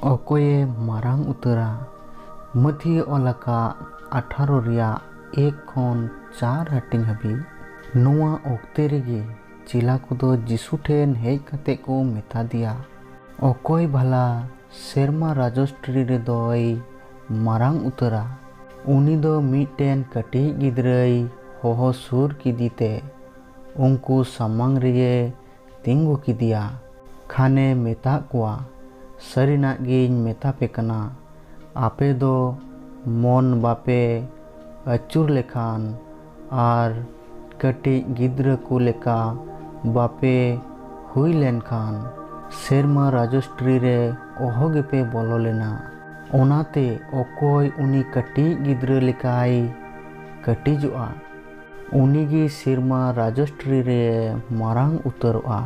ᱚᱠᱚᱭᱮ ᱢᱟᱨᱟᱝ ᱩᱛᱟᱹᱨᱟ? ᱢᱟᱛᱷᱤᱭ ᱚᱞ ᱟᱠᱟᱫ 18 ᱨᱮᱭᱟᱜ 1 ᱠᱷᱚᱱ 4 ᱦᱟᱹᱴᱤᱧ ᱦᱟᱹᱵᱤᱡ᱾ ᱱᱚᱣᱟ ᱚᱠᱛᱮ ᱨᱮᱜᱮ ᱪᱮᱞᱟ ᱠᱚᱫᱚ ᱡᱤᱥᱩ ᱴᱷᱮᱱ ᱦᱮᱡ ᱠᱟᱛᱮ ᱠᱚ ᱢᱮᱛᱟ ᱫᱮᱭᱟ, ᱚᱠᱚᱭ ᱵᱷᱟᱞᱟ ᱥᱮᱨᱢᱟ ᱨᱟᱡᱽᱥᱴᱨᱤ ᱨᱮᱫᱚᱭ ᱢᱟᱨᱟᱝ ᱩᱛᱟᱹᱨᱟ? ᱩᱱᱤ ᱫᱚ ᱢᱤᱫᱴᱮᱱ ᱠᱟᱹᱴᱤᱡ ᱜᱤᱫᱽᱨᱟᱹᱭ ᱦᱚᱦᱚ ᱥᱩᱨ ᱠᱮᱫᱮᱛᱮ ᱩᱱᱠᱩ ᱥᱟᱢᱟᱝ ᱨᱮᱜᱮ ᱛᱤᱸᱜᱩ ᱠᱮᱫᱮᱭᱟ᱾ ᱠᱷᱟᱱᱮ ᱢᱮᱛᱟᱜ ᱠᱚᱣᱟ, ᱥᱟᱹᱨᱤᱱᱟᱜ ᱜᱤᱧ ᱢᱮᱛᱟᱯᱮ ᱠᱟᱱᱟ, ᱟᱯᱮ ᱫᱚ ᱢᱚᱱ ᱵᱟᱯᱮ ᱟᱹᱪᱩᱨ ᱞᱮᱠᱷᱟᱱ ᱟᱨ ᱠᱟᱹᱴᱤᱡ ᱜᱤᱫᱽᱨᱟᱹ ᱠᱚ ᱞᱮᱠᱟ ᱵᱟᱯᱮ ᱦᱩᱭ ᱞᱮᱱᱠᱷᱟᱱ ᱥᱮᱨᱢᱟ ᱨᱟᱡᱽᱥᱴᱨᱤ ᱨᱮ ᱚᱦᱚ ᱜᱮᱯᱮ ᱵᱚᱞᱚ ᱞᱮᱱᱟ᱾ ᱚᱱᱟᱛᱮ ᱚᱠᱚᱭ ᱩᱱᱤ ᱠᱟᱹᱴᱤᱡ ᱜᱤᱫᱽᱨᱟᱹ ᱞᱮᱠᱟᱭ ᱠᱟᱹᱴᱤᱡᱚᱜᱼᱟ, ᱩᱱᱤᱜᱮ ᱥᱮᱨᱢᱟ ᱨᱟᱡᱽᱥᱴᱨᱤ ᱨᱮ ᱢᱟᱨᱟᱝ ᱩᱛᱟᱹᱨᱚᱜᱼᱟ।